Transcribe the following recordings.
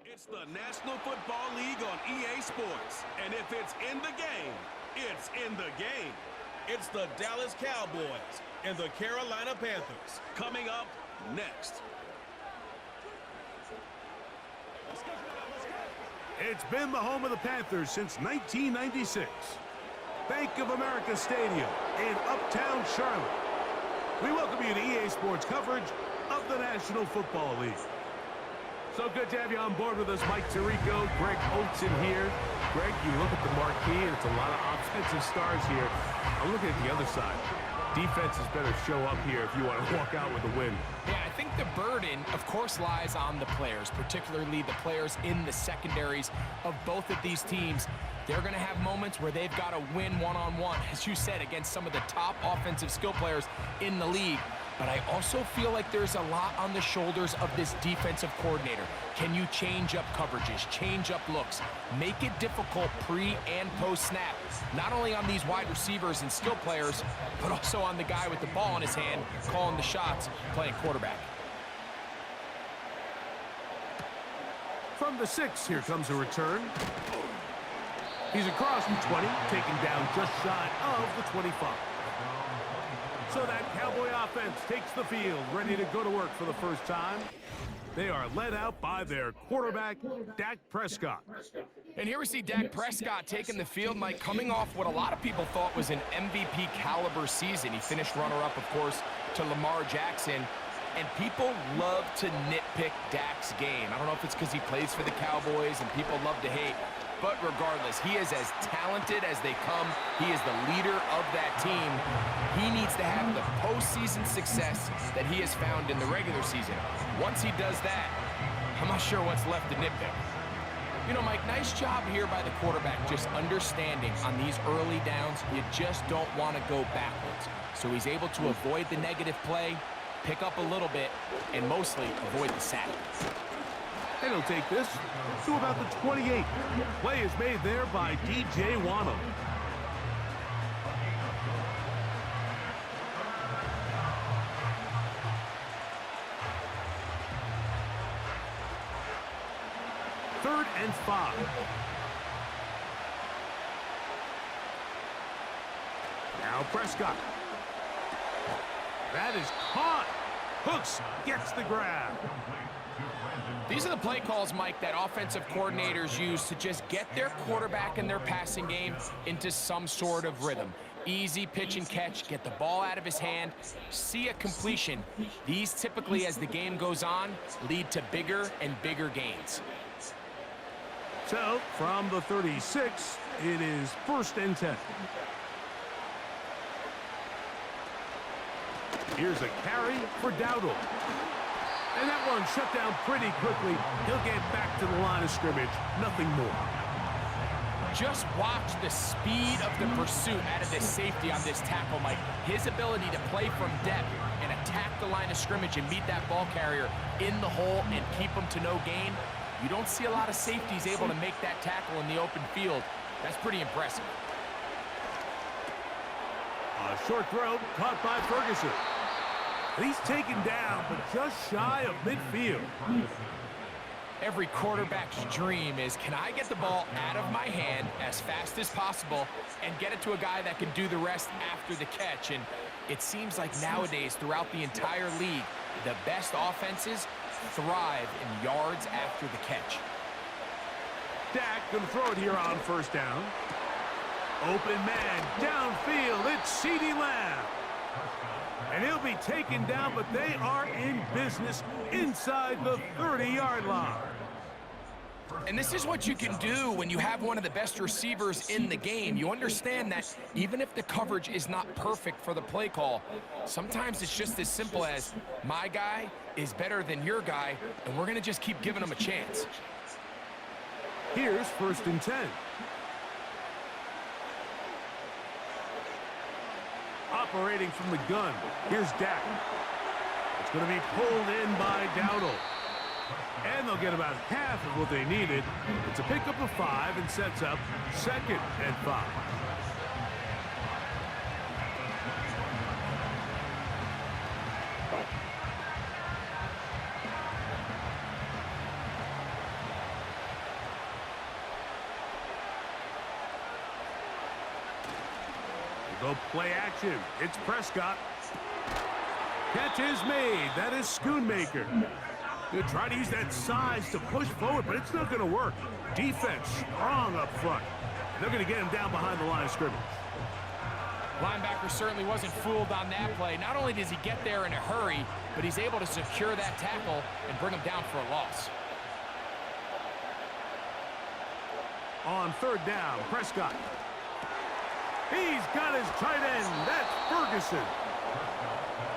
It's the National Football League on EA Sports. And if it's in the game, it's in the game. It's the Dallas Cowboys and the Carolina Panthers. Coming up next. It's been the home of the Panthers since 1996. Bank of America Stadium in Uptown Charlotte. We welcome you to EA Sports coverage of the National Football League. So good to have you on board with us. Mike Tirico, Greg Olson here. Greg, you look at the marquee, and it's a lot of offensive stars here. I'm looking at the other side. Defenses better show up here if you want to walk out with a win. Yeah, I think the burden, of course, lies on the players, particularly the players in the secondaries of both of these teams. They're going to have moments where they've got to win one-on-one, as you said, against some of the top offensive skill players in the league. But I also feel like there's a lot on the shoulders of this defensive coordinator. Can you change up coverages, change up looks, make it difficult pre- and post-snap, not only on these wide receivers and skill players, but also on the guy with the ball in his hand, calling the shots, playing quarterback. From the 6, here comes a return. He's across the 20, taken down just shy of the 25. So that Cowboy offense takes the field, ready to go to work for the first time. They are led out by their quarterback, Dak Prescott. And here we see Dak Prescott taking the field, Mike, coming off what a lot of people thought was an MVP caliber season. He finished runner-up, of course, to Lamar Jackson. And people love to nitpick Dak's game. I don't know if it's because he plays for the Cowboys and people love to hate. But regardless, he is as talented as they come. He is the leader of that team. He needs to have the postseason success that he has found in the regular season. Once he does that, I'm not sure what's left to nitpick. You know, Mike, nice job here by the quarterback, just understanding on these early downs, you just don't want to go backwards. So he's able to avoid the negative play, pick up a little bit, and mostly avoid the sack. And he'll take this to about the 28. Play is made there by DJ Wano. Third and 5. Now Prescott. That is caught. Hooks gets the grab. These are the play calls, Mike, that offensive coordinators use to just get their quarterback and their passing game into some sort of rhythm. Easy pitch and catch, get the ball out of his hand, see a completion. These typically, as the game goes on, lead to bigger and bigger gains. So, from the 36, it is 1st and 10. Here's a carry for Dowdle. And that one shut down pretty quickly. He'll get back to the line of scrimmage. Nothing more. Just watch the speed of the pursuit out of this safety on this tackle, Mike. His ability to play from depth and attack the line of scrimmage and meet that ball carrier in the hole and keep him to no gain. You don't see a lot of safeties able to make that tackle in the open field. That's pretty impressive. A short throw caught by Ferguson. He's taken down, but just shy of midfield. Every quarterback's dream is, can I get the ball out of my hand as fast as possible and get it to a guy that can do the rest after the catch? And it seems like nowadays, throughout the entire league, the best offenses thrive in yards after the catch. Dak gonna throw it here on 1st down. Open man, downfield, it's CeeDee Lamb. And he'll be taken down, but they are in business inside the 30-yard line. And this is what you can do when you have one of the best receivers in the game. You understand that even if the coverage is not perfect for the play call, sometimes it's just as simple as, my guy is better than your guy, and we're going to just keep giving him a chance. Here's 1st and 10. Operating from the gun, here's Dak. It's going to be pulled in by Dowdle. And they'll get about half of what they needed. It's a pickup of 5 and sets up 2nd and 5. So play action. It's Prescott. Catch is made. That is Schoonmaker. He'll try to use that size to push forward, but it's not going to work. Defense strong up front. They're going to get him down behind the line of scrimmage. Linebacker certainly wasn't fooled on that play. Not only does he get there in a hurry, but he's able to secure that tackle and bring him down for a loss. On third down, Prescott. He's got his tight end. That's Ferguson.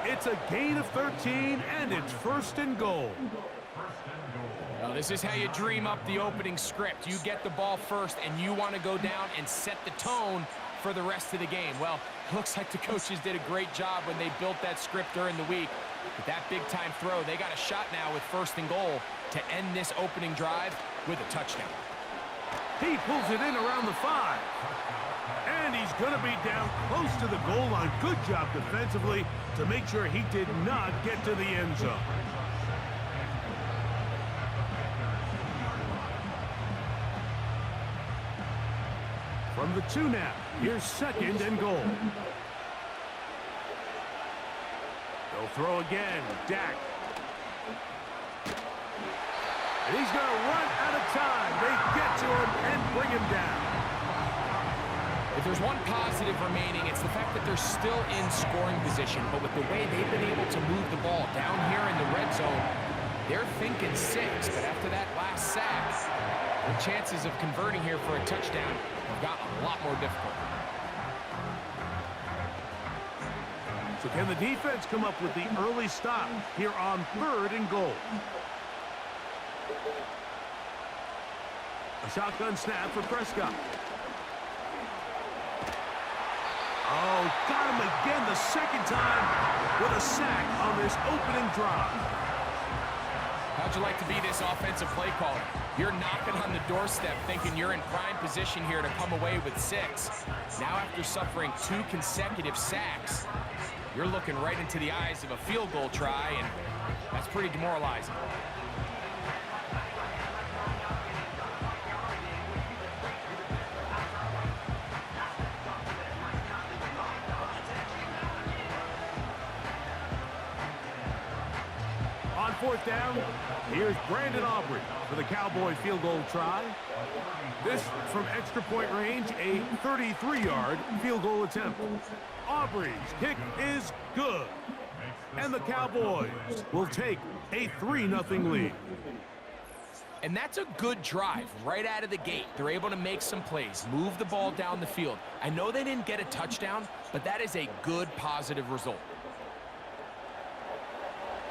It's a gain of 13, and it's 1st and goal. Well, this is how you dream up the opening script. You get the ball first, and you want to go down and set the tone for the rest of the game. Well, looks like the coaches did a great job when they built that script during the week. With that big-time throw, they got a shot now with 1st and goal to end this opening drive with a touchdown. He pulls it in around the 5. And he's going to be down close to the goal line. Good job defensively to make sure he did not get to the end zone. From the 2 now, here's 2nd and goal. They'll throw again. Dak. And he's going to run out of time. They get to him and bring him down. If there's one positive remaining, it's the fact that they're still in scoring position. But with the way they've been able to move the ball down here in the red zone, they're thinking 6. But after that last sack, the chances of converting here for a touchdown have gotten a lot more difficult. So can the defense come up with the early stop here on 3rd and goal? A shotgun snap for Prescott. Oh, got him again the 2nd time with a sack on this opening drive. How'd you like to be this offensive play caller? You're knocking on the doorstep thinking you're in prime position here to come away with 6. Now after suffering 2 consecutive sacks, you're looking right into the eyes of a field goal try, and that's pretty demoralizing. On 4th down, here's Brandon Aubrey for the Cowboy field goal try. This from extra point range, a 33-yard field goal attempt. Aubrey's kick is good. And the Cowboys will take a 3-0 lead. And that's a good drive right out of the gate. They're able to make some plays, move the ball down the field. I know they didn't get a touchdown, but that is a good positive result.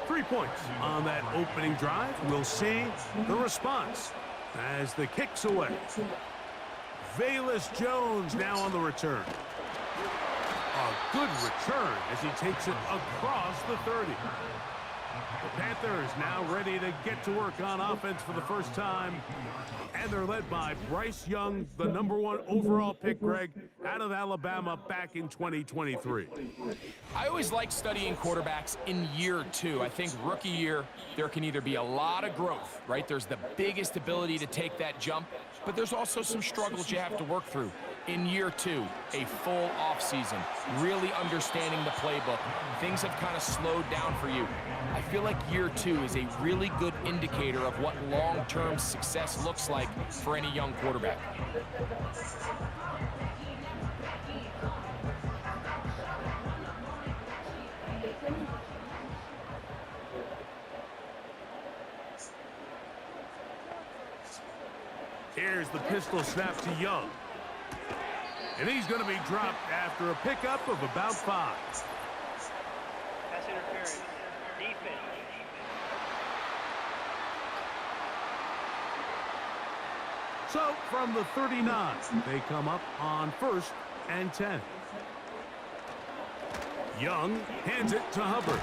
3 points on that opening drive. We'll see the response as the kick's away. Velus Jones now on the return. A good return as he takes it across the 30. The Panthers now ready to get to work on offense for the first time. And they're led by Bryce Young, the #1 overall pick, Greg, out of Alabama back in 2023. I always like studying quarterbacks in year 2. I think rookie year, there can either be a lot of growth, right? There's the biggest ability to take that jump, but there's also some struggles you have to work through. In year 2, a full offseason, really understanding the playbook. Things have kind of slowed down for you. I feel like year 2 is a really good indicator of what long-term success looks like for any young quarterback. Here's the pistol snap to Young. And he's going to be dropped after a pickup of about 5. Pass interference. Defense. So from the 39, they come up on 1st and 10. Young hands it to Hubbard.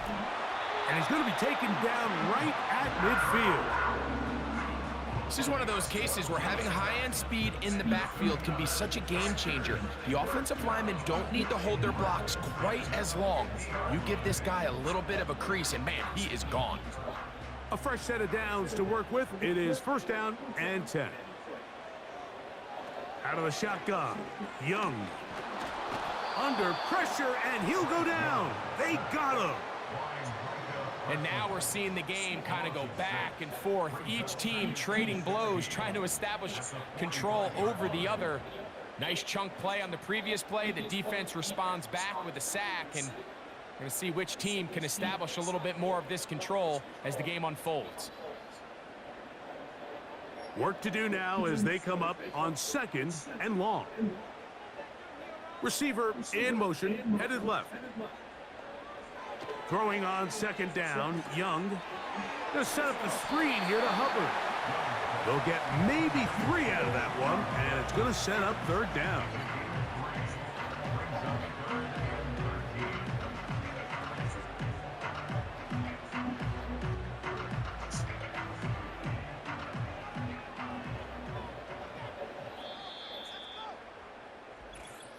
And he's going to be taken down right at midfield. This is one of those cases where having high-end speed in the backfield can be such a game changer. The offensive linemen don't need to hold their blocks quite as long. You give this guy a little bit of a crease, and man, he is gone. A fresh set of downs to work with. It is 1st down and 10. Out of the shotgun, Young. under pressure, and he'll go down. They got him. And now we're seeing the game kind of go back and forth. Each team trading blows, trying to establish control over the other. Nice chunk play on the previous play. The defense responds back with a sack, and we're going to see which team can establish a little bit more of this control as the game unfolds. Work to do now as they come up on 2nd and long. Receiver in motion, headed left. Throwing on 2nd down, Young. Gonna set up the screen here to Hubbard. They'll get maybe 3 out of that one, and it's gonna set up 3rd down.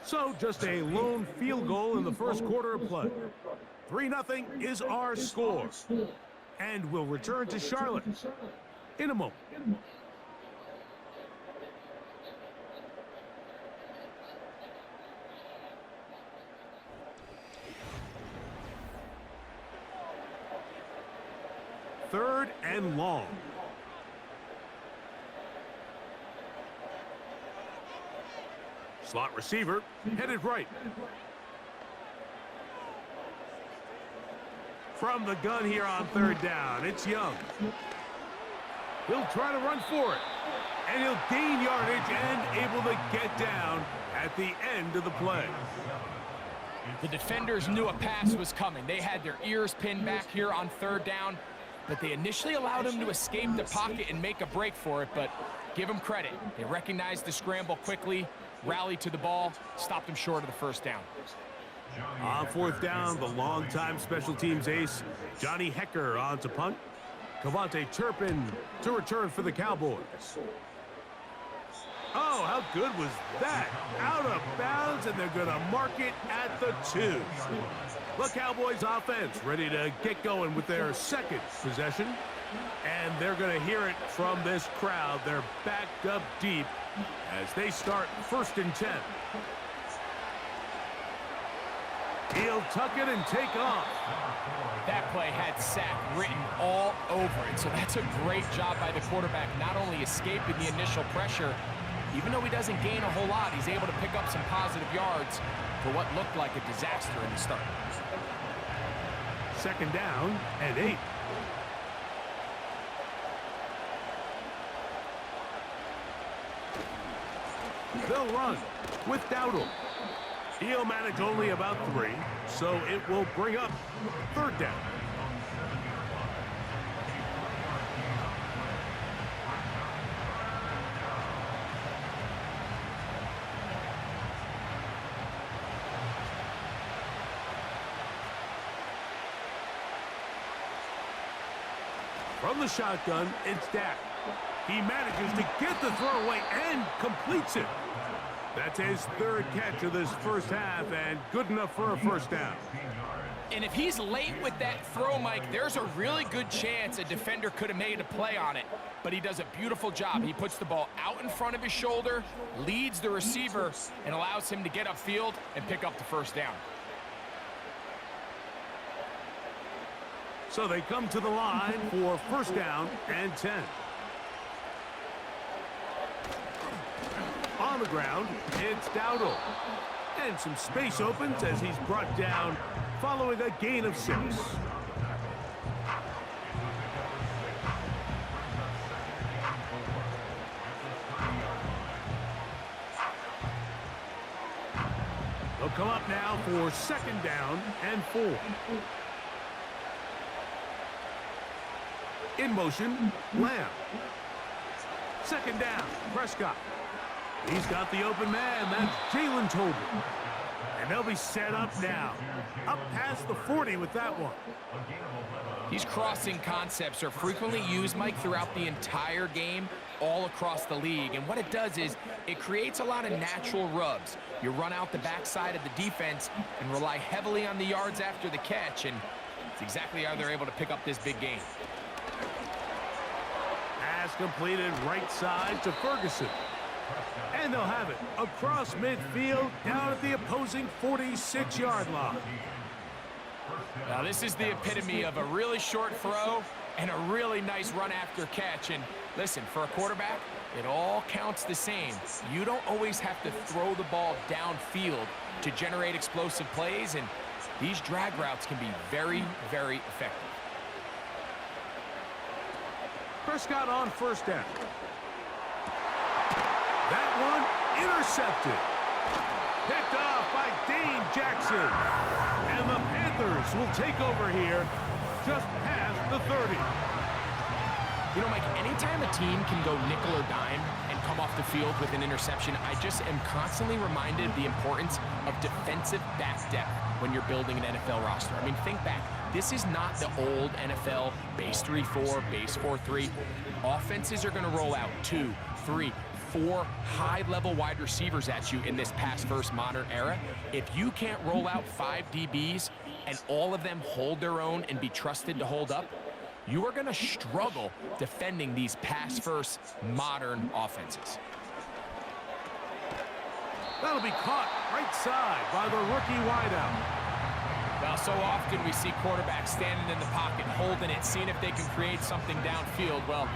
So just a lone field goal in the first quarter of play. 3-0 is our score. And we'll return to Charlotte in a moment. Third and long. Slot receiver, headed right. From the gun here on 3rd down, it's Young. He'll try to run for it. And he'll gain yardage and able to get down at the end of the play. The defenders knew a pass was coming. They had their ears pinned back here on 3rd down, but they initially allowed him to escape the pocket and make a break for it, but give them credit. They recognized the scramble quickly, rallied to the ball, stopped him short of the 1st down. On 4th down, the longtime special teams ace, Johnny Hecker on to punt. Cavante Turpin to return for the Cowboys. Oh, how good was that? Out of bounds, and they're going to mark it at the 2. The Cowboys offense ready to get going with their 2nd possession. And they're going to hear it from this crowd. They're backed up deep as they start 1st and 10. He'll tuck it and take off. That play had sack written all over it, so that's a great job by the quarterback, not only escaping the initial pressure, even though he doesn't gain a whole lot, he's able to pick up some positive yards for what looked like a disaster in the start. 2nd down and 8. They'll run with Dowdle. He'll manage only about 3, so it will bring up 3rd down. From the shotgun, it's Dak. He manages to get the throw away and completes it. That's his 3rd catch of this first half, and good enough for a 1st down. And if he's late with that throw, Mike, there's a really good chance a defender could have made a play on it. But he does a beautiful job. He puts the ball out in front of his shoulder, leads the receiver, and allows him to get upfield and pick up the 1st down. So they come to the line for 1st down and 10. On the ground, it's Dowdle. And some space opens as he's brought down following a gain of 6. They'll come up now for 2nd down and 4. In motion, Lamb. 2nd down, Prescott. He's got the open man. That's Jalen Tolbert. And they'll be set up now. Up past the 40 with that one. These crossing concepts are frequently used, Mike, throughout the entire game, all across the league. And what it does is it creates a lot of natural rubs. You run out the backside of the defense and rely heavily on the yards after the catch. And it's exactly how they're able to pick up this big game. Pass completed right side to Ferguson. And they'll have it across midfield down at the opposing 46-yard line. Now, this is the epitome of a really short throw and a really nice run after catch. And listen, for a quarterback, it all counts the same. You don't always have to throw the ball downfield to generate explosive plays, and these drag routes can be very, very effective. Prescott on first down. That one intercepted. Picked off by Dane Jackson. And the Panthers will take over here just past the 30. You know, Mike, anytime a team can go nickel or dime and come off the field with an interception, I just am constantly reminded of the importance of defensive back depth when you're building an NFL roster. I mean, think back. This is not the old NFL base 3-4, base 4-3. Offenses are going to roll out 2, 3, 4 high-level wide receivers at you in this pass-first modern era. If you can't roll out 5 DBs and all of them hold their own and be trusted to hold up, you are going to struggle defending these pass-first modern offenses. That'll be caught right side by the rookie wideout. Well, so often we see quarterbacks standing in the pocket, holding it, seeing if they can create something downfield. Well,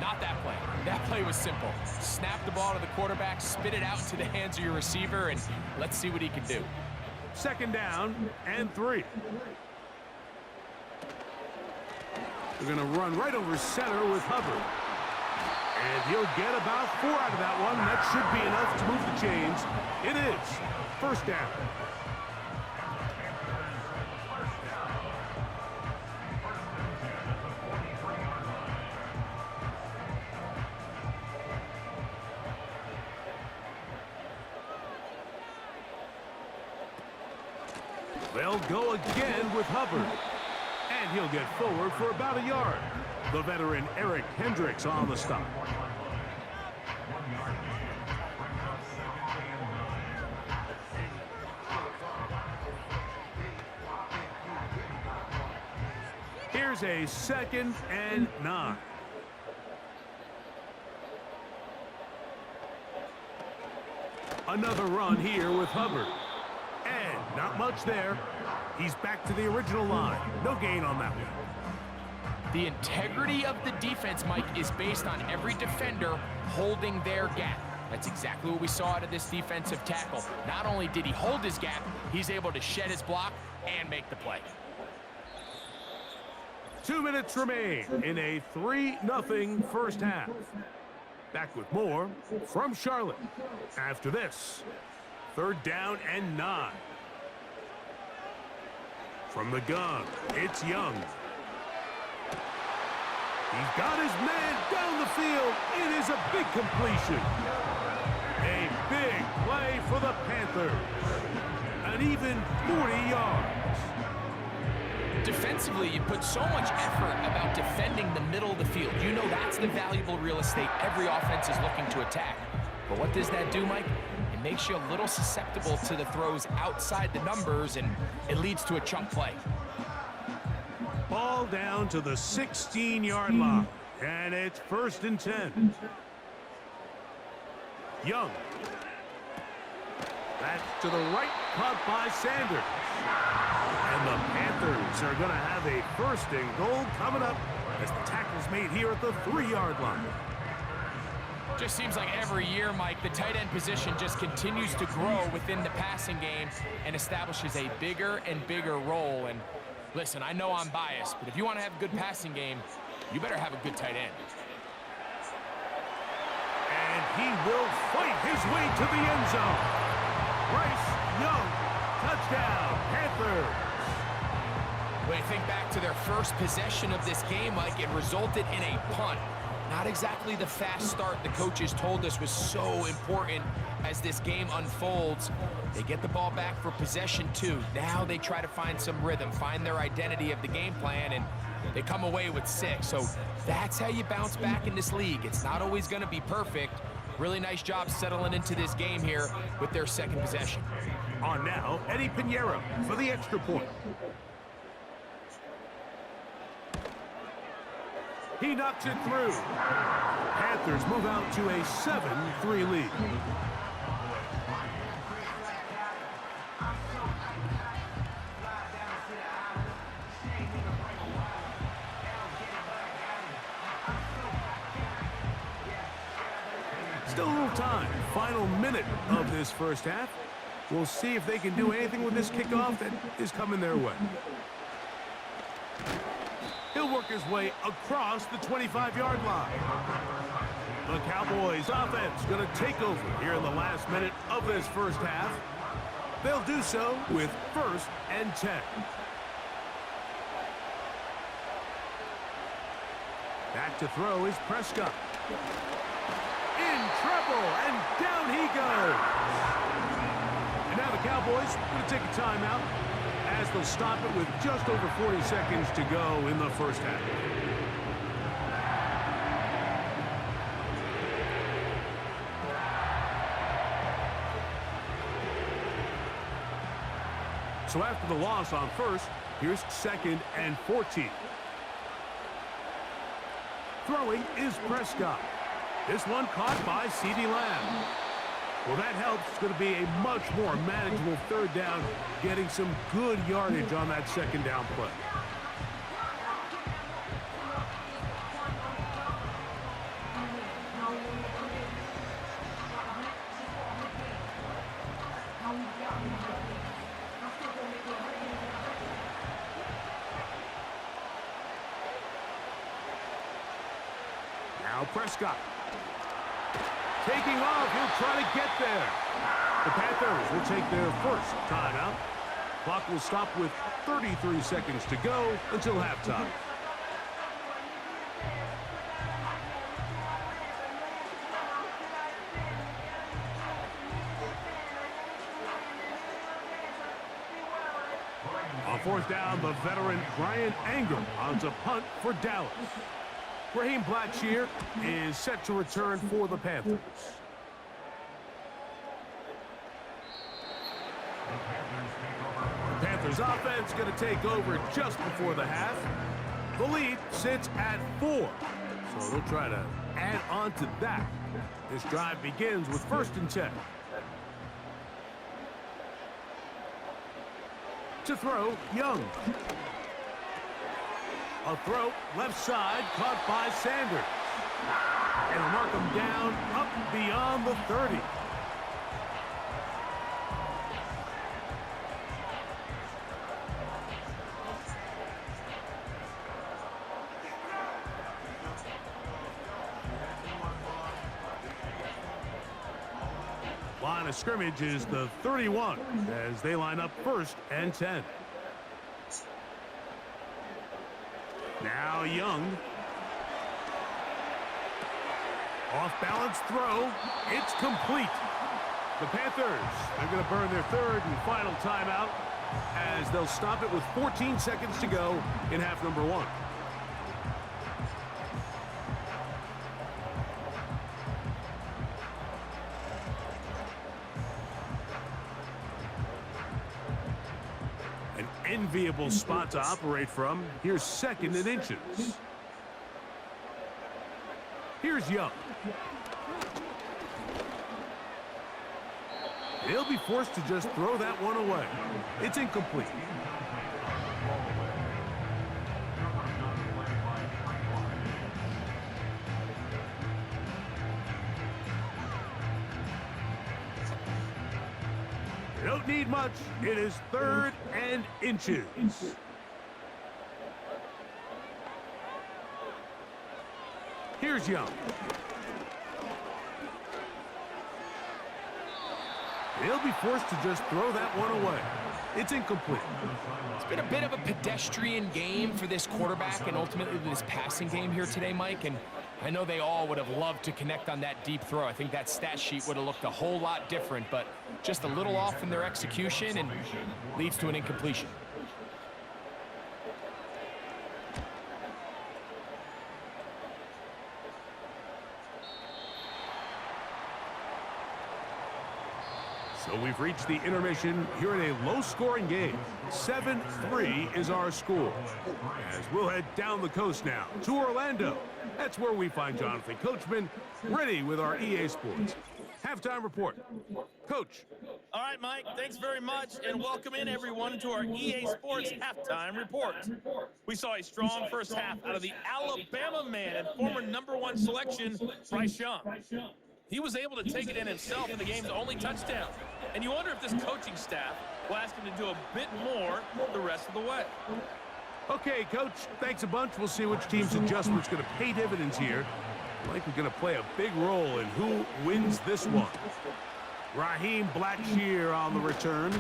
not that play. That play was simple. Snap the ball to the quarterback, spit it out into the hands of your receiver, and let's see what he can do. Second down and 3. They're going to run right over center with Hubbard. And he'll get about 4 out of that one. That should be enough to move the chains. It is first down. They'll go again with Hubbard. And he'll get forward for about a yard. The veteran Eric Hendricks on the stop. Here's a 2nd and 9. Another run here with Hubbard. And not much there. He's back to the original line. No gain on that one. The integrity of the defense, Mike, is based on every defender holding their gap. That's exactly what we saw out of this defensive tackle. Not only did he hold his gap, he's able to shed his block and make the play. 2 minutes remain in a 3-0 first half. Back with more from Charlotte. After this, 3rd down and 9. From the gun, it's Young. He's got his man down the field. It is a big completion. A big play for the Panthers. An even 40 yards. Defensively, you put so much effort about defending the middle of the field. You know that's the valuable real estate every offense is looking to attack. But what does that do, Mike? It makes you a little susceptible to the throws outside the numbers, and it leads to a chunk play. Ball down to the 16-yard line, and it's 1st and 10. Young. That's to the right, caught by Sanders. And the Panthers are going to have a 1st and goal coming up as the tackle's made here at the 3-yard line. Just seems like every year, Mike, the tight end position just continues to grow within the passing game and establishes a bigger and bigger role. And listen, I know I'm biased, but if you want to have a good passing game, you better have a good tight end. And he will fight his way to the end zone. Bryce Young, touchdown, Panthers. When you think back to their first possession of this game, Mike, it resulted in a punt. Not exactly the fast start the coaches told us was so important as this game unfolds. They get the ball back for possession 2. Now they try to find some rhythm, find their identity of the game plan, and they come away with 6. So that's how you bounce back in this league. It's not always going to be perfect. Really nice job settling into this game here with their 2nd possession. On now, Eddie Pinheiro for the extra point. He knocks it through. Panthers move out to a 7-3 lead. Still a little time. Final minute of this first half. We'll see if they can do anything with this kickoff that is coming their way. He'll work his way across the 25-yard line. The Cowboys offense going to take over here in the last minute of this first half. They'll do so with 1st and 10. Back to throw is Prescott. In trouble, and down he goes. And now the Cowboys going to take a timeout as they'll stop it with just over 40 seconds to go in the first half. So after the loss on 1st, here's 2nd and 14. Throwing is Prescott. This one caught by CeeDee Lamb. Well, that helps. It's going to be a much more manageable 3rd down, getting some good yardage on that 2nd down play. Now Prescott. Taking off, he'll try to get there. The Panthers will take their first timeout. Clock will stop with 33 seconds to go until halftime. On 4th down, the veteran Brian Anger on to punt for Dallas. Raheem Blackshear is set to return for the Panthers. The Panthers offense going to take over just before the half. The lead sits at 4, so they'll try to add on to that. This drive begins with 1st and 10. To throw, Young. A throw, left side, caught by Sanders. And will mark him down up beyond the 30. Line of scrimmage is the 31 as they line up 1st and 10. Now Young. Off balance throw. It's complete. The Panthers are going to burn their 3rd and final timeout as they'll stop it with 14 seconds to go in half number 1. Enviable spot to operate from. Here's 2nd and inches. Here's Young. They'll be forced to just throw that one away. It's incomplete. They don't need much. It is 3rd and inches. Here's Young. They'll be forced to just throw that one away. It's incomplete. It's been a bit of a pedestrian game for this quarterback and ultimately this passing game here today, Mike. And I know they all would have loved to connect on that deep throw. I think that stat sheet would have looked a whole lot different, but just a little off in their execution and leads to an incompletion. So we've reached the intermission here in a low-scoring game. 7-3 is our score. As we'll head down the coast now to Orlando That's where we find Jonathan Coachman, ready with our EA Sports Halftime Report. Coach. All right, Mike, thanks very much, and welcome in everyone to our EA Sports Halftime Report. We saw a strong first half out of the Alabama man and former #1 selection, Bryce Young. He was able to take it in himself in the game's only touchdown. And you wonder if this coaching staff will ask him to do a bit more the rest of the way. Okay, Coach, thanks a bunch. We'll see which team's adjustment's going to pay dividends here. Likely going to play a big role in who wins this one. Raheem Blackshear on the return.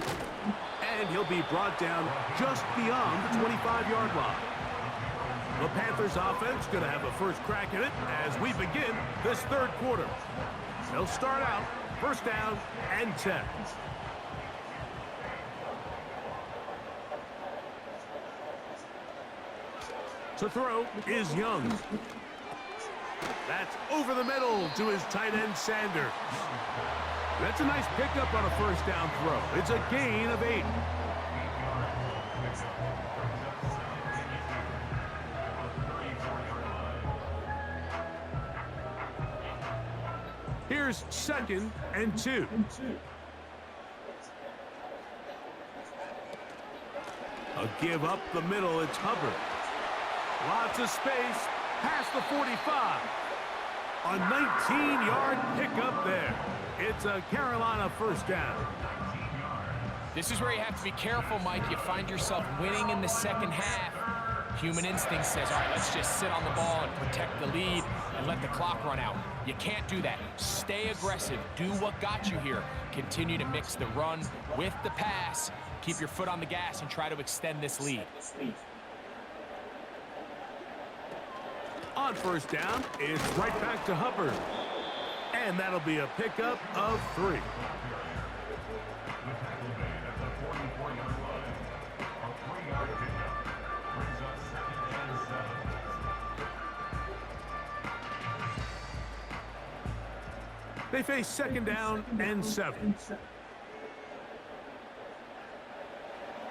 And he'll be brought down just beyond the 25-yard line. The Panthers offense going to have a first crack at it as we begin this third quarter. They'll start out first down and 10. To throw is Young. That's over the middle to his tight end, Sanders. That's a nice pickup on a first down throw. It's a gain of 8. Here's 2nd and 2. A give up the middle, it's Hubbard. Lots of space, past the 45. A 19-yard pickup there. It's a Carolina first down. This is where you have to be careful, Mike. You find yourself winning in the second half. Human instinct says, all right, let's just sit on the ball and protect the lead and let the clock run out. You can't do that. Stay aggressive. Do what got you here. Continue to mix the run with the pass. Keep your foot on the gas and try to extend this lead. On first down, it's right back to Hubbard. And that'll be a pickup of 3. They face 2nd down and 7.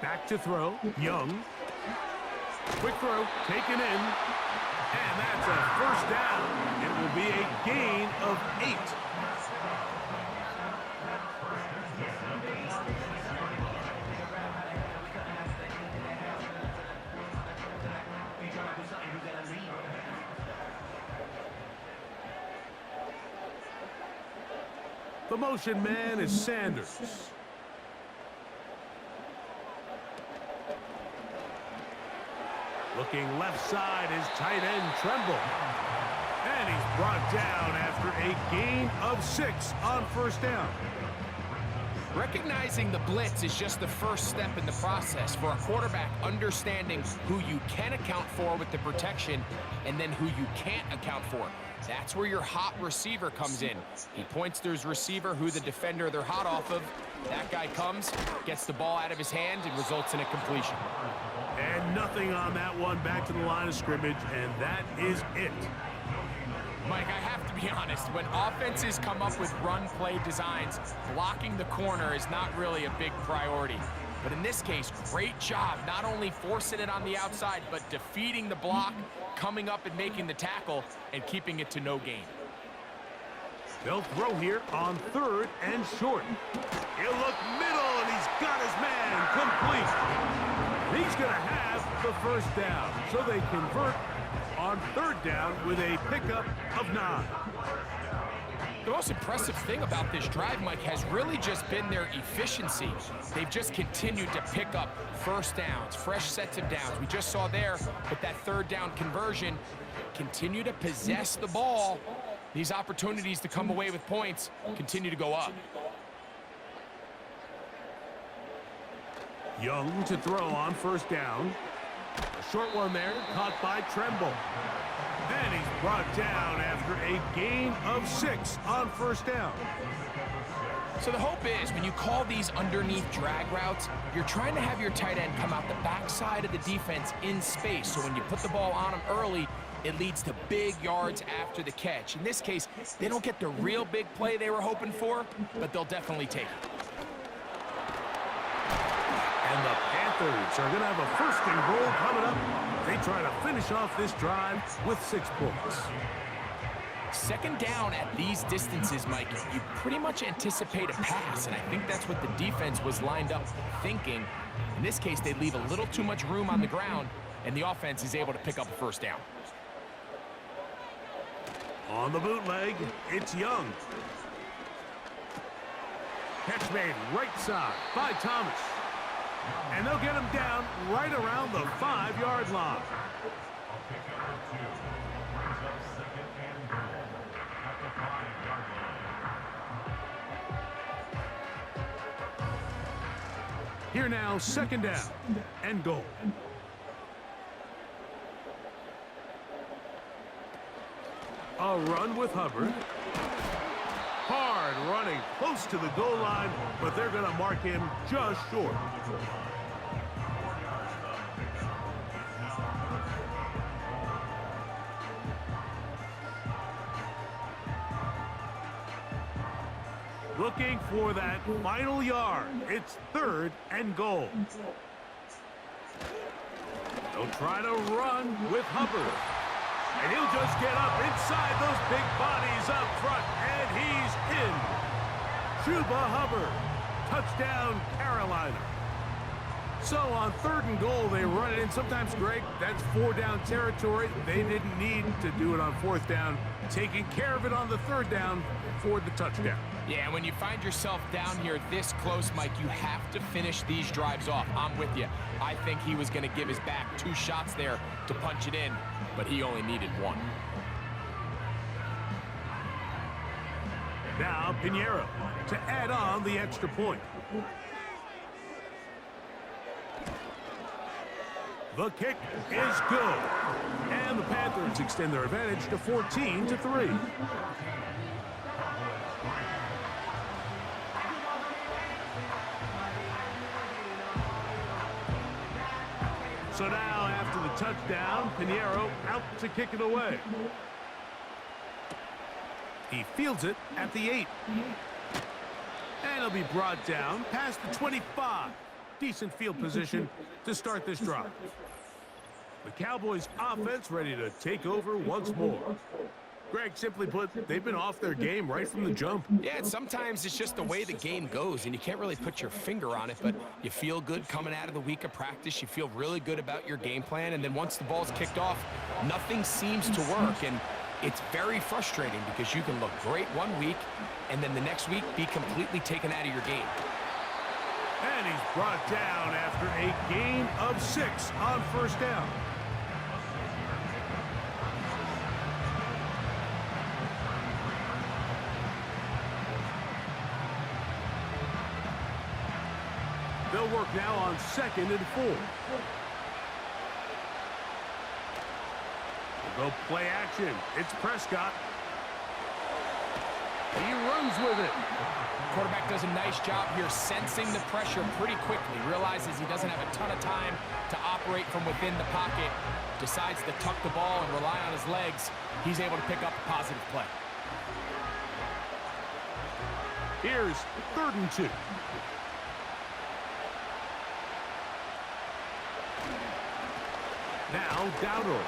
Back to throw, Young. Quick throw, taken in. And that's a first down. It will be a gain of 8. The motion man is Sanders. Looking left side is tight end Tremble. And he's brought down after a gain of 6 on first down. Recognizing the blitz is just the first step in the process for a quarterback, understanding who you can account for with the protection and then who you can't account for. That's where your hot receiver comes in. He points to his receiver, who the defender they're hot off of. That guy comes, gets the ball out of his hand, and results in a completion. And nothing on that one, back to the line of scrimmage, and that is it. Mike, I have to be honest, when offenses come up with run play designs, blocking the corner is not really a big priority. But in this case, great job not only forcing it on the outside, but defeating the block, coming up and making the tackle, and keeping it to no gain. They'll throw here on 3rd and short. He'll look middle, and he's got his man complete. He's going to have the first down, so they convert on 3rd down with a pickup of 9. The most impressive thing about this drive, Mike, has really just been their efficiency. They've just continued to pick up first downs, fresh sets of downs. We just saw there with that 3rd down conversion, continue to possess the ball. These opportunities to come away with points continue to go up. Young to throw on first down. A short one there, caught by Tremble. And he's brought down after a gain of 6 on first down. So the hope is when you call these underneath drag routes, you're trying to have your tight end come out the backside of the defense in space. So when you put the ball on him early, it leads to big yards after the catch. In this case, they don't get the real big play they were hoping for, but they'll definitely take it. And the Panthers are going to have a 1st and goal coming up They try to finish off this drive with 6 points. Second down at these distances, Mike, you pretty much anticipate a pass, and I think that's what the defense was lined up thinking. In this case, they leave a little too much room on the ground, and the offense is able to pick up a first down. On the bootleg, it's Young. Catch made right side by Thomas. And they'll get him down right around the 5-yard line. Here now, second down and goal. A run with Hubbard. Hard running close to the goal line, but they're going to mark him just short. Looking for that final yard. It's third and goal. They'll try to run with Hubbard. And he'll just get up inside those big bodies up front. And he's in. Chuba Hubbard. Touchdown, Carolina. So on third and goal, they run it in. Sometimes, Greg, that's 4-down territory. They didn't need to do it on 4th down. Taking care of it on the 3rd down for the touchdown. Yeah, when you find yourself down here this close, Mike, you have to finish these drives off. I'm with you. I think he was going to give his back 2 shots there to punch it in, but he only needed 1. Now Pinheiro to add on the extra point. The kick is good. And the Panthers extend their advantage to 14-3. So now, after the touchdown, Pinheiro out to kick it away. He fields it at the 8. And he'll be brought down past the 25. Decent field position to start this drive. The Cowboys offense ready to take over once more. Greg, simply put, they've been off their game right from the jump. Yeah, and sometimes it's just the way the game goes, and you can't really put your finger on it, but you feel good coming out of the week of practice. You feel really good about your game plan, and then once the ball's kicked off, nothing seems to work, and it's very frustrating because you can look great one week, and then the next week be completely taken out of your game. And he's brought down after a gain of 6 on 1st down. They'll work now on 2nd and 4. They'll go play action. It's Prescott. He runs with it. Quarterback does a nice job here sensing the pressure pretty quickly. Realizes he doesn't have a ton of time to operate from within the pocket. Decides to tuck the ball and rely on his legs. He's able to pick up a positive play. Here's 3rd and 2. Now, Dowdle.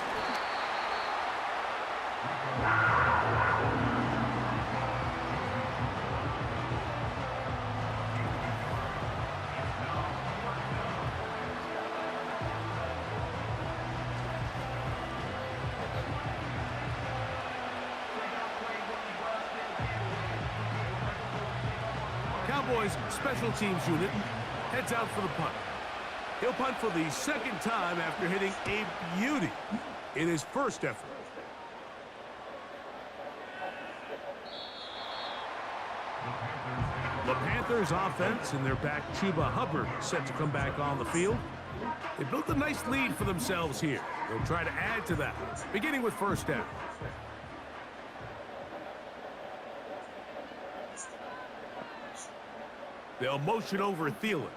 Cowboys special teams unit heads out for the punt. He'll punt for the 2nd time after hitting a beauty in his first effort. The Panthers offense and their back Chuba Hubbard set to come back on the field. They built a nice lead for themselves here. They'll try to add to that, beginning with 1st down. They'll motion over Thielen.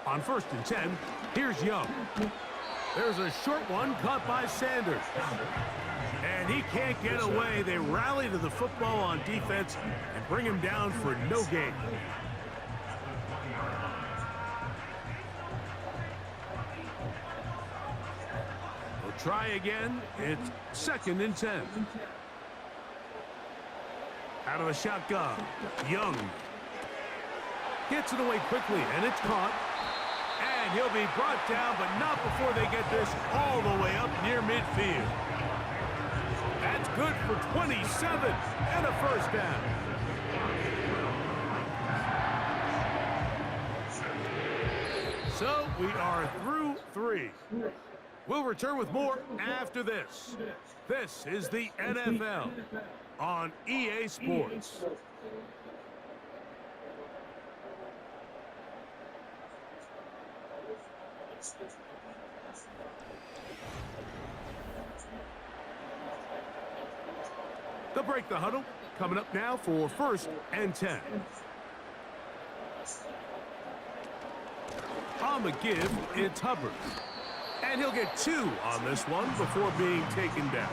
On 1st and 10, here's Young. There's a short one caught by Sanders. And he can't get away. They rally to the football on defense and bring him down for no gain. try again. It's 2nd and 10. Out of the shotgun, Young gets it away quickly, and it's caught. And he'll be brought down, but not before they get this all the way up near midfield. That's good for 27 and a first down. So we are through 3. We'll return with more after this. This is the NFL on EA Sports. They'll break the huddle. Coming up now for 1st and 10. On the give, it's Hubbard. And he'll get 2 on this one before being taken down.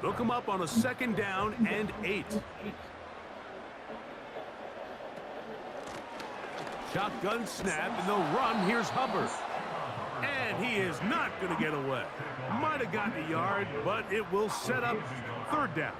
They'll come up on a 2nd down and 8. Shotgun snap, and they'll run. Here's Hubbard. And he is not going to get away. Might have gotten a yard, but it will set up 3rd down.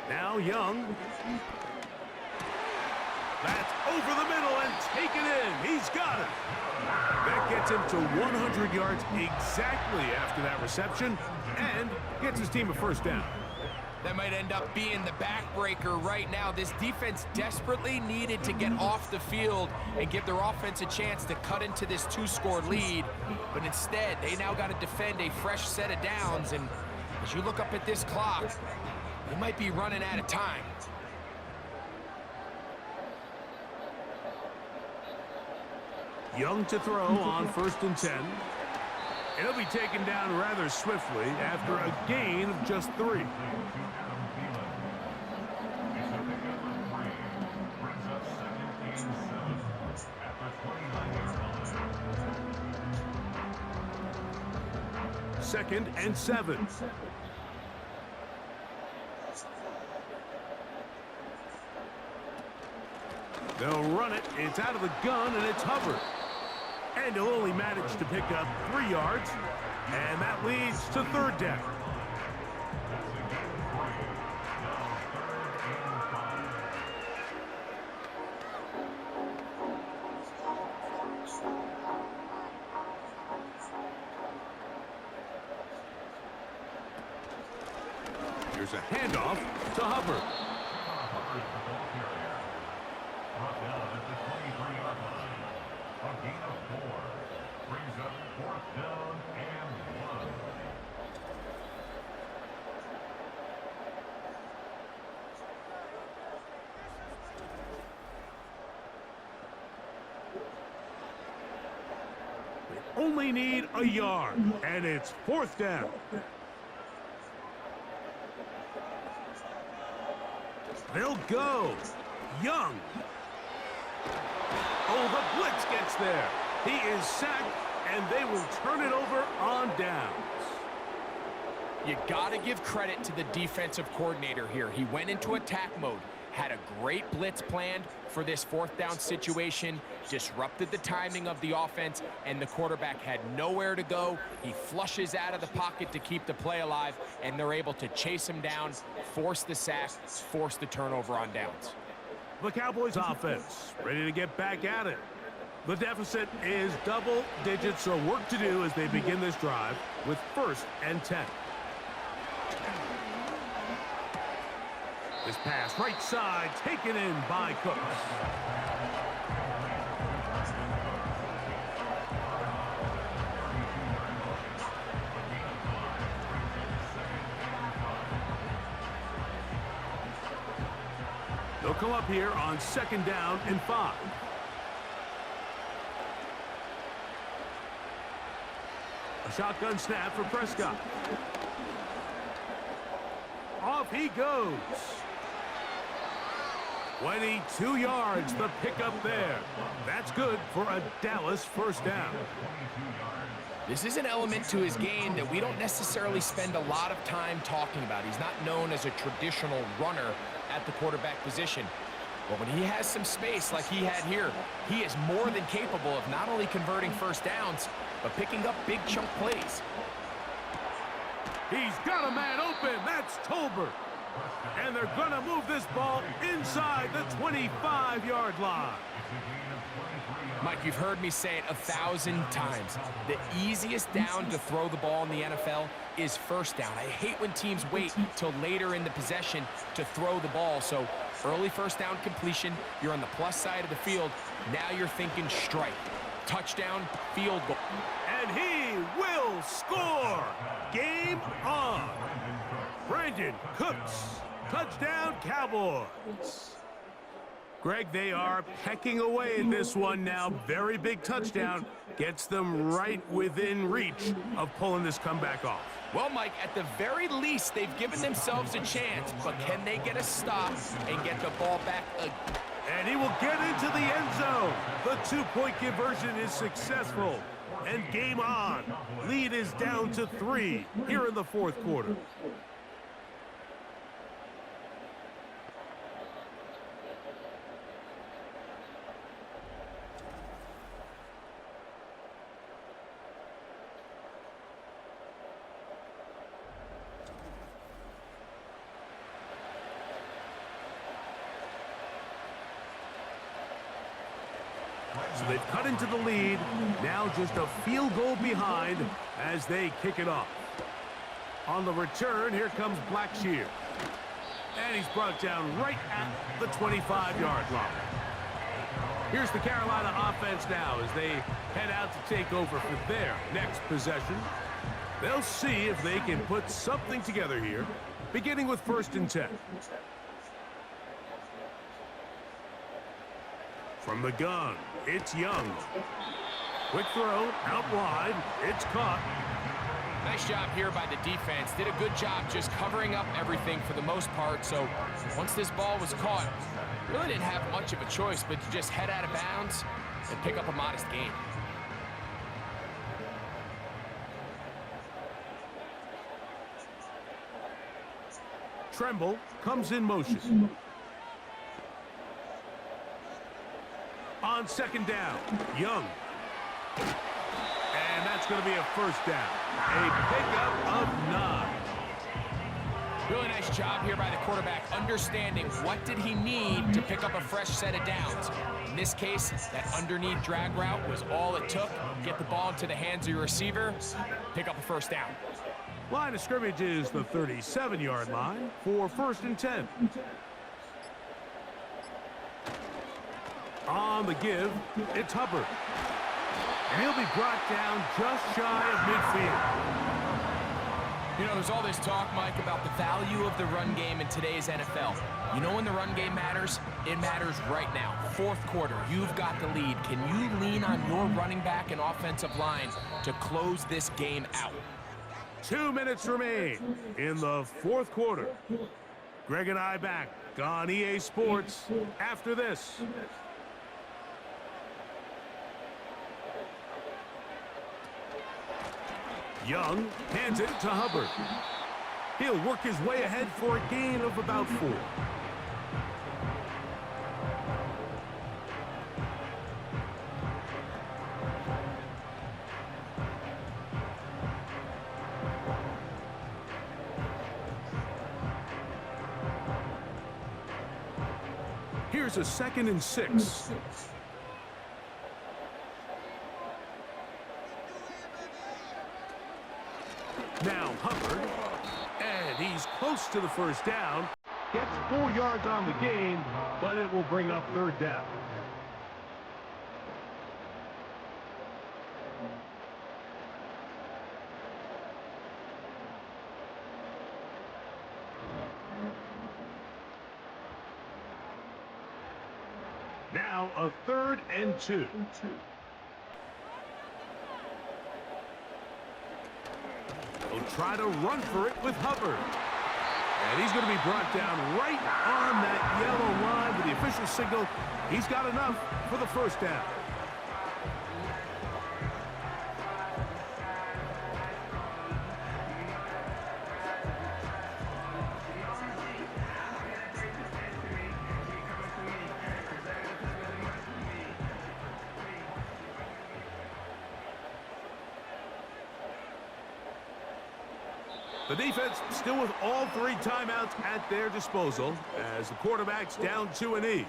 Now Young. That's over the middle and taken in. He's got it. That gets him to 100 yards exactly after that reception and gets his team a 1st down. That might end up being the backbreaker right now. This defense desperately needed to get off the field and give their offense a chance to cut into this 2-score lead. But instead, they now got to defend a fresh set of downs. And as you look up at this clock, they might be running out of time. Young to throw on 1st and 10. He'll be taken down rather swiftly after a gain of just 3. Second and 7. They'll run it. It's out of the gun, and it's Hubbard. And he'll only manage to pick up 3 yards, and that leads to 3rd down. Here's a handoff to Hubbard. Only need a yard, and it's 4th down. They'll go. Young. Oh, the blitz gets there. He is sacked, and they will turn it over on downs. You got to give credit to the defensive coordinator here. He went into attack mode, had a great blitz planned for this 4th down situation, disrupted the timing of the offense, and the quarterback had nowhere to go. He flushes out of the pocket to keep the play alive, and they're able to chase him down, force the sack, force the turnover on downs. The Cowboys offense ready to get back at it. The deficit is double digits, so work to do as they begin this drive with 1st and 10. This pass right side taken in by Cooks. They'll come up here on 2nd down and 5. A shotgun snap for Prescott. Off he goes. 22 yards, the pickup there. That's good for a Dallas first down. This is an element to his game that we don't necessarily spend a lot of time talking about. He's not known as a traditional runner at the quarterback position. But when he has some space like he had here, he is more than capable of not only converting first downs, but picking up big chunk plays. He's got a man open. That's Tolbert. And they're going to move this ball inside the 25-yard line. Mike, you've heard me say it 1,000 times. The easiest down to throw the ball in the NFL is first down. I hate when teams wait till later in the possession to throw the ball. So early first down completion, you're on the plus side of the field. Now you're thinking strike. Touchdown, field goal. And he will score. Game on. Brandon Cooks. Touchdown, Cowboys. Greg, they are pecking away at this one now. Very big touchdown. Gets them right within reach of pulling this comeback off. Well, Mike, at the very least, they've given themselves a chance. But can they get a stop and get the ball back again? And he will get into the end zone. The two-point conversion is successful. And game on. Lead is down to 3 here in the fourth quarter. So they've cut into the lead. Now just a field goal behind as they kick it off. On the return, here comes Blackshear. And he's brought down right at the 25-yard line. Here's the Carolina offense now as they head out to take over for their next possession. They'll see if they can put something together here, beginning with 1st and 10. From the gun, it's Young. Quick throw, out wide, it's caught. Nice job here by the defense. Did a good job just covering up everything for the most part. So once this ball was caught, really didn't have much of a choice but to just head out of bounds and pick up a modest gain. Tremble comes in motion. On 2nd down, Young. And that's going to be a first down. A pickup of 9. Really nice job here by the quarterback, understanding what did he need to pick up a fresh set of downs. In this case, that underneath drag route was all it took. Get the ball into the hands of your receiver, pick up a first down. Line of scrimmage is the 37-yard line for 1st and 10. On the give, it's Hubbard. And he'll be brought down just shy of midfield. You know, there's all this talk, Mike, about the value of the run game in today's NFL. You know when the run game matters? It matters right now. 4th quarter, you've got the lead. Can you lean on your running back and offensive line to close this game out? 2 minutes remain in the 4th quarter. Greg and I back on EA Sports after this. Young hands it to Hubbard. He'll work his way ahead for a gain of about 4. Here's a 2nd and 6. Now Hubbard, and he's close to the first down. Gets 4 yards on the gain, but it will bring up 3rd down. Now a 3rd and 2. He'll try to run for it with Hubbard. And he's going to be brought down right on that yellow line with the official signal. He's got enough for the first down. The defense still with all 3 timeouts at their disposal as the quarterback's down to a knee.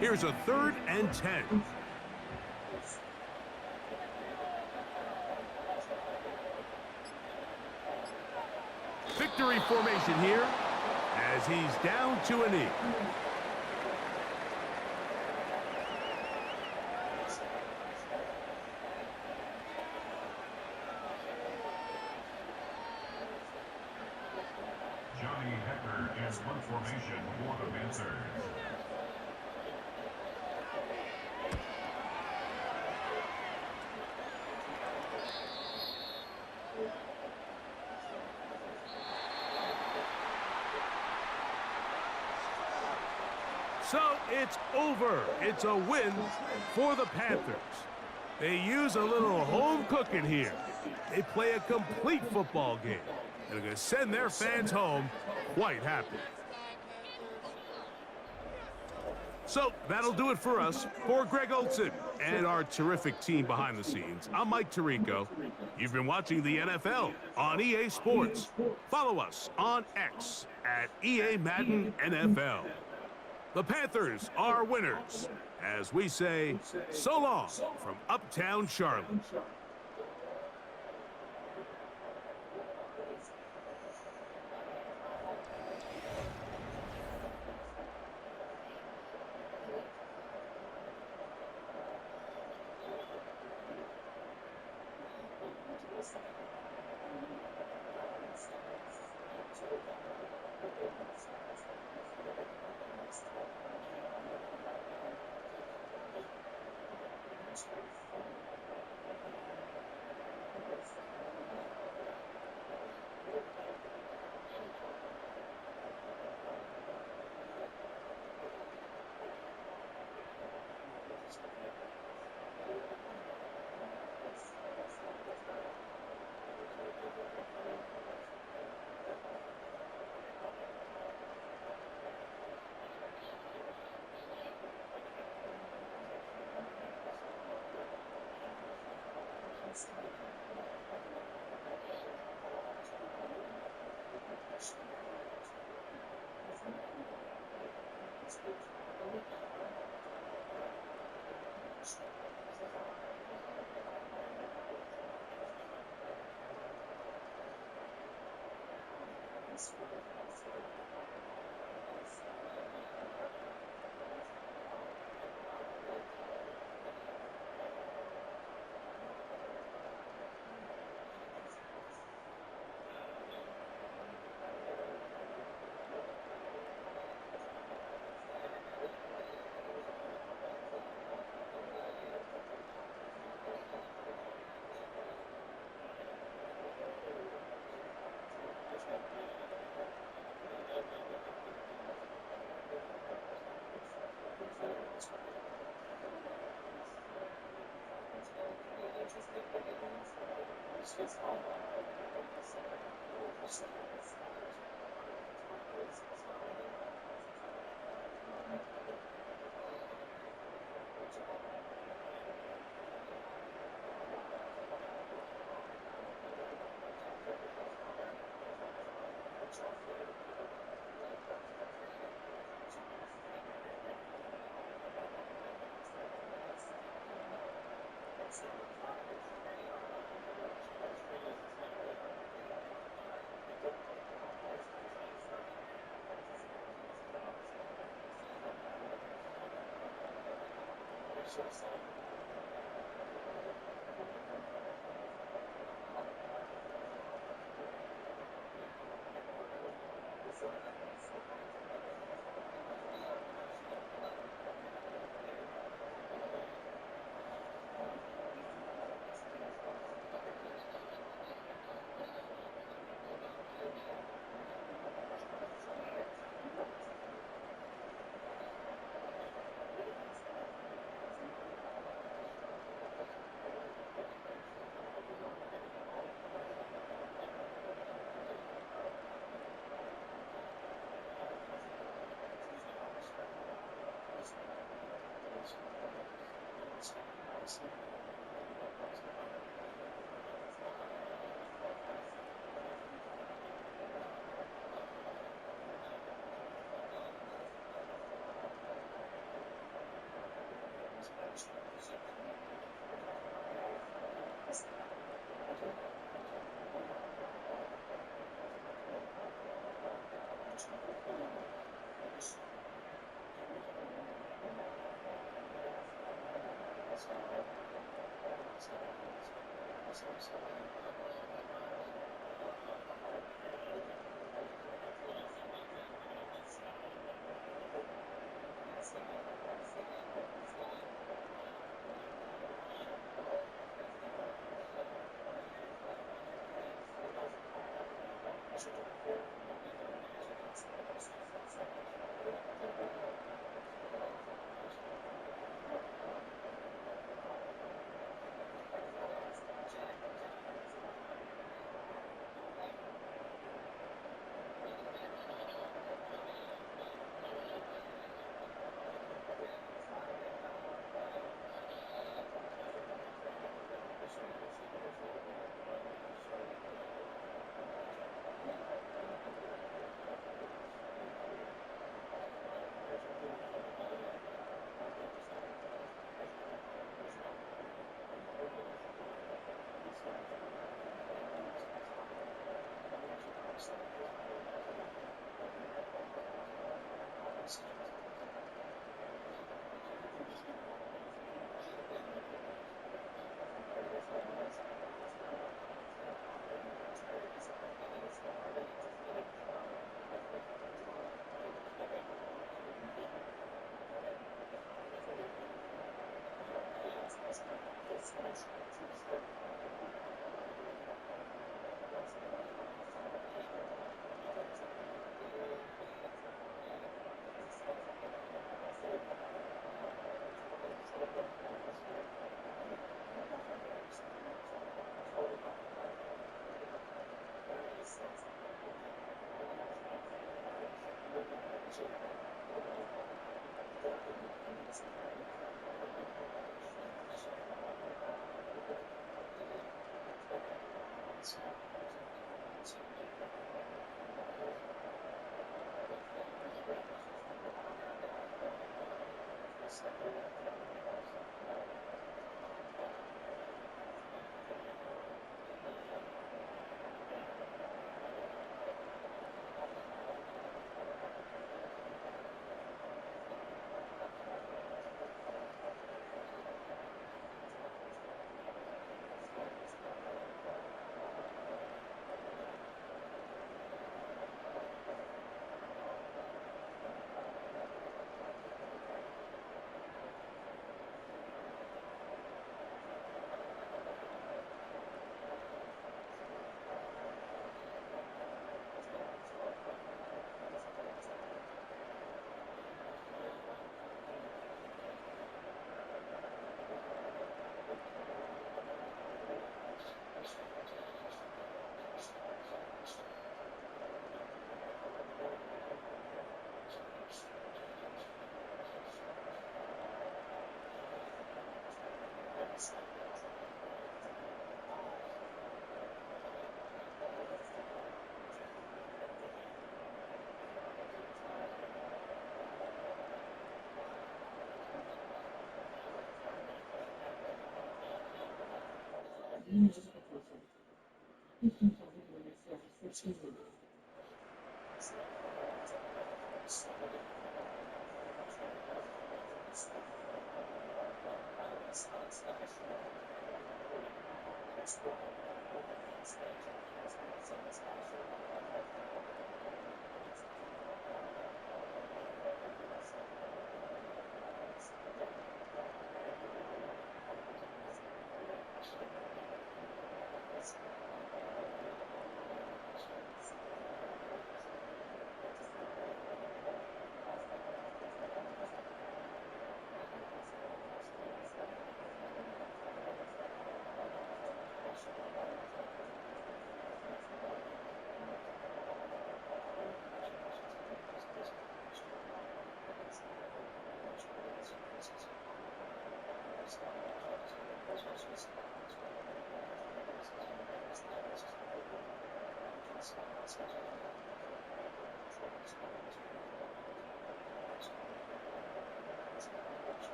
Here's a 3rd and 10. Victory formation here as he's down to a knee. Johnny Hecker in punt formation for the Panthers. So it's over. It's a win for the Panthers. They use a little home cooking here. They play a complete football game. And they're going to send their fans home quite happy. So that'll do it for us. For Greg Olson and our terrific team behind the scenes, I'm Mike Tirico. You've been watching the NFL on EA Sports. Follow us on X at EA Madden NFL. The Panthers are winners, as we say, so long from Uptown Charlotte.